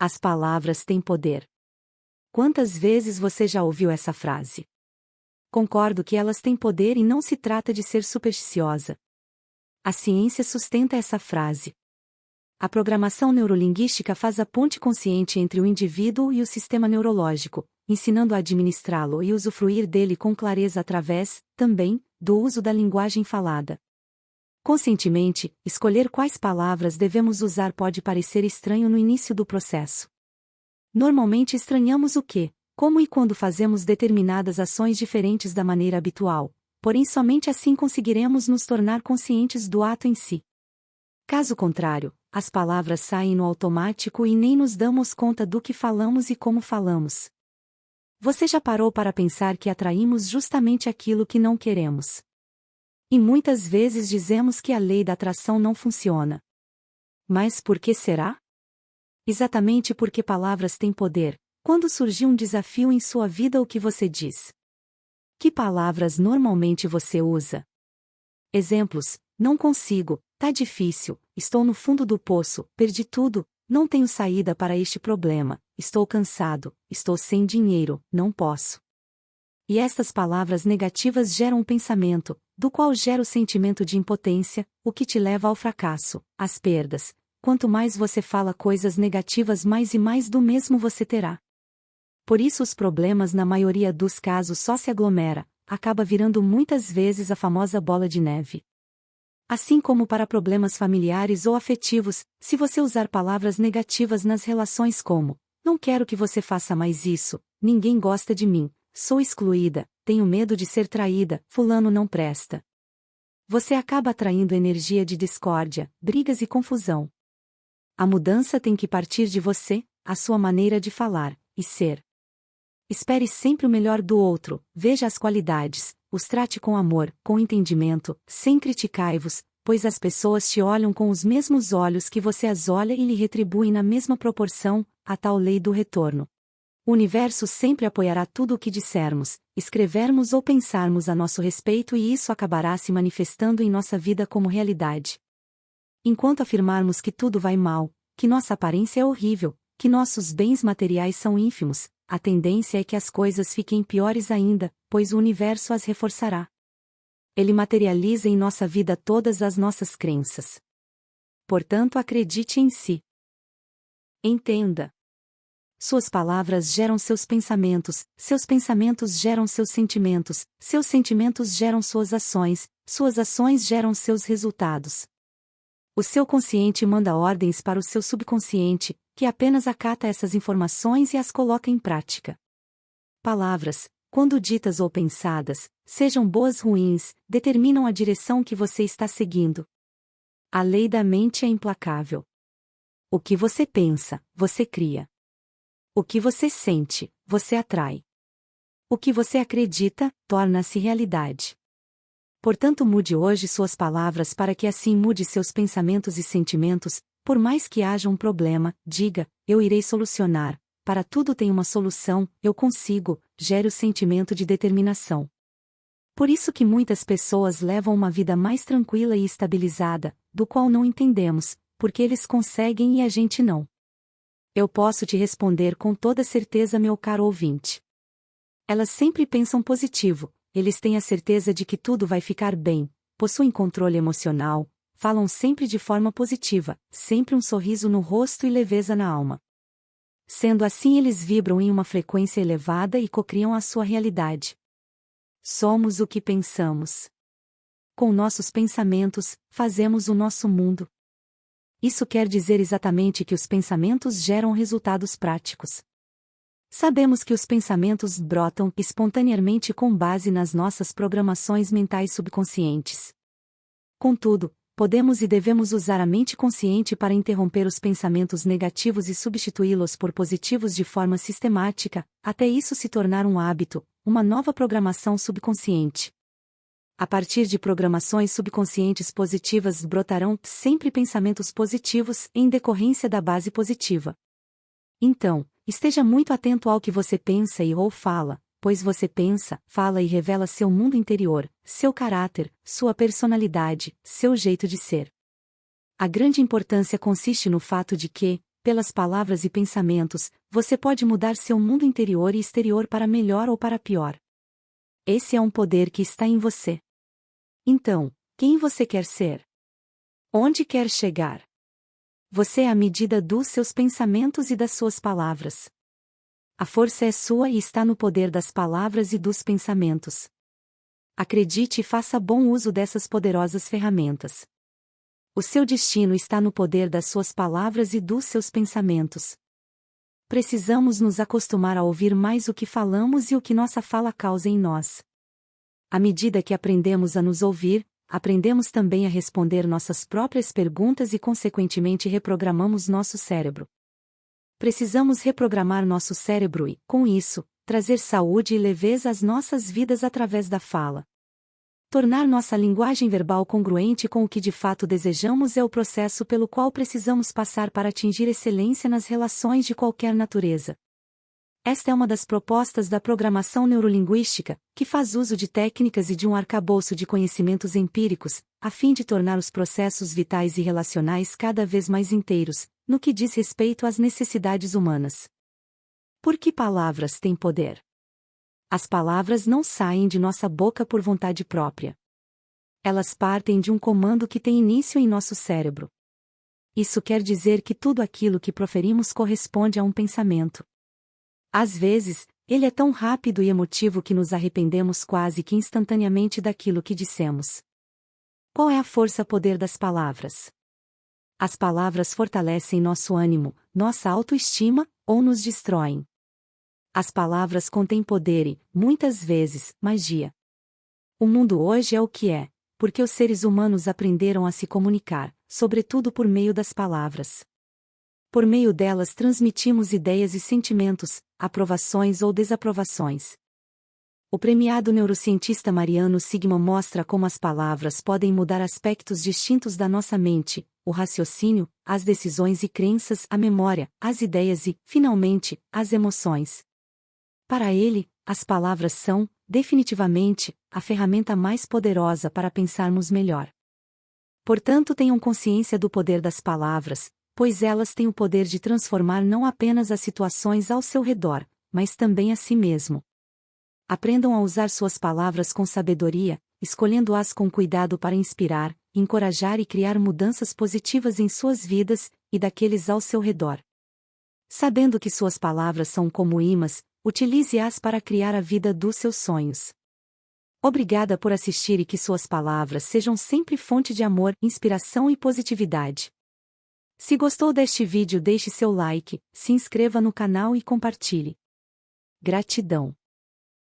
As palavras têm poder. Quantas vezes você já ouviu essa frase? Concordo que elas têm poder e não se trata de ser supersticiosa. A ciência sustenta essa frase. A programação neurolinguística faz a ponte consciente entre o indivíduo e o sistema neurológico, ensinando a administrá-lo e usufruir dele com clareza através, também, do uso da linguagem falada. Conscientemente, escolher quais palavras devemos usar pode parecer estranho no início do processo. Normalmente estranhamos o que, como e quando fazemos determinadas ações diferentes da maneira habitual, porém somente assim conseguiremos nos tornar conscientes do ato em si. Caso contrário, as palavras saem no automático e nem nos damos conta do que falamos e como falamos. Você já parou para pensar que atraímos justamente aquilo que não queremos? E muitas vezes dizemos que a lei da atração não funciona. Mas por que será? Exatamente porque palavras têm poder. Quando surgir um desafio em sua vida, o que você diz? Que palavras normalmente você usa? Exemplos: não consigo, tá difícil, estou no fundo do poço, perdi tudo, não tenho saída para este problema, estou cansado, estou sem dinheiro, não posso. E estas palavras negativas geram um pensamento, do qual gera o sentimento de impotência, o que te leva ao fracasso, às perdas. Quanto mais você fala coisas negativas, mais e mais do mesmo você terá. Por isso os problemas na maioria dos casos só se aglomera, acaba virando muitas vezes a famosa bola de neve. Assim como para problemas familiares ou afetivos, se você usar palavras negativas nas relações como: não quero que você faça mais isso, ninguém gosta de mim, sou excluída, tenho medo de ser traída, fulano não presta. Você acaba atraindo energia de discórdia, brigas e confusão. A mudança tem que partir de você, a sua maneira de falar e ser. Espere sempre o melhor do outro, veja as qualidades, os trate com amor, com entendimento, sem criticai-vos, pois as pessoas te olham com os mesmos olhos que você as olha e lhe retribuem na mesma proporção, a tal lei do retorno. O universo sempre apoiará tudo o que dissermos, escrevermos ou pensarmos a nosso respeito, e isso acabará se manifestando em nossa vida como realidade. Enquanto afirmarmos que tudo vai mal, que nossa aparência é horrível, que nossos bens materiais são ínfimos, a tendência é que as coisas fiquem piores ainda, pois o universo as reforçará. Ele materializa em nossa vida todas as nossas crenças. Portanto, acredite em si. Entenda. Suas palavras geram seus pensamentos geram seus sentimentos geram suas ações geram seus resultados. O seu consciente manda ordens para o seu subconsciente, que apenas acata essas informações e as coloca em prática. Palavras, quando ditas ou pensadas, sejam boas ou ruins, determinam a direção que você está seguindo. A lei da mente é implacável. O que você pensa, você cria. O que você sente, você atrai. O que você acredita, torna-se realidade. Portanto, mude hoje suas palavras para que assim mude seus pensamentos e sentimentos. Por mais que haja um problema, diga: eu irei solucionar. Para tudo tem uma solução, eu consigo. Gere o sentimento de determinação. Por isso que muitas pessoas levam uma vida mais tranquila e estabilizada, do qual não entendemos, porque eles conseguem e a gente não. Eu posso te responder com toda certeza, meu caro ouvinte. Elas sempre pensam positivo, eles têm a certeza de que tudo vai ficar bem, possuem controle emocional, falam sempre de forma positiva, sempre um sorriso no rosto e leveza na alma. Sendo assim, eles vibram em uma frequência elevada e cocriam a sua realidade. Somos o que pensamos. Com nossos pensamentos, fazemos o nosso mundo. Isso quer dizer exatamente que os pensamentos geram resultados práticos. Sabemos que os pensamentos brotam espontaneamente com base nas nossas programações mentais subconscientes. Contudo, podemos e devemos usar a mente consciente para interromper os pensamentos negativos e substituí-los por positivos de forma sistemática, até isso se tornar um hábito, uma nova programação subconsciente. A partir de programações subconscientes positivas brotarão sempre pensamentos positivos em decorrência da base positiva. Então, esteja muito atento ao que você pensa e ou fala, pois você pensa, fala e revela seu mundo interior, seu caráter, sua personalidade, seu jeito de ser. A grande importância consiste no fato de que, pelas palavras e pensamentos, você pode mudar seu mundo interior e exterior para melhor ou para pior. Esse é um poder que está em você. Então, quem você quer ser? Onde quer chegar? Você é a medida dos seus pensamentos e das suas palavras. A força é sua e está no poder das palavras e dos pensamentos. Acredite e faça bom uso dessas poderosas ferramentas. O seu destino está no poder das suas palavras e dos seus pensamentos. Precisamos nos acostumar a ouvir mais o que falamos e o que nossa fala causa em nós. À medida que aprendemos a nos ouvir, aprendemos também a responder nossas próprias perguntas e consequentemente reprogramamos nosso cérebro. Precisamos reprogramar nosso cérebro e, com isso, trazer saúde e leveza às nossas vidas através da fala. Tornar nossa linguagem verbal congruente com o que de fato desejamos é o processo pelo qual precisamos passar para atingir excelência nas relações de qualquer natureza. Esta é uma das propostas da programação neurolinguística, que faz uso de técnicas e de um arcabouço de conhecimentos empíricos, a fim de tornar os processos vitais e relacionais cada vez mais inteiros, no que diz respeito às necessidades humanas. Por que palavras têm poder? As palavras não saem de nossa boca por vontade própria. Elas partem de um comando que tem início em nosso cérebro. Isso quer dizer que tudo aquilo que proferimos corresponde a um pensamento. Às vezes, ele é tão rápido e emotivo que nos arrependemos quase que instantaneamente daquilo que dissemos. Qual é a força-poder das palavras? As palavras fortalecem nosso ânimo, nossa autoestima, ou nos destroem. As palavras contêm poder e, muitas vezes, magia. O mundo hoje é o que é, porque os seres humanos aprenderam a se comunicar, sobretudo por meio das palavras. Por meio delas transmitimos ideias e sentimentos, aprovações ou desaprovações. O premiado neurocientista Mariano Sigma mostra como as palavras podem mudar aspectos distintos da nossa mente, o raciocínio, as decisões e crenças, a memória, as ideias e, finalmente, as emoções. Para ele, as palavras são, definitivamente, a ferramenta mais poderosa para pensarmos melhor. Portanto, tenham consciência do poder das palavras, pois elas têm o poder de transformar não apenas as situações ao seu redor, mas também a si mesmo. Aprendam a usar suas palavras com sabedoria, escolhendo-as com cuidado para inspirar, encorajar e criar mudanças positivas em suas vidas e daqueles ao seu redor. Sabendo que suas palavras são como imãs, utilize-as para criar a vida dos seus sonhos. Obrigada por assistir e que suas palavras sejam sempre fonte de amor, inspiração e positividade. Se gostou deste vídeo, deixe seu like, se inscreva no canal e compartilhe. Gratidão.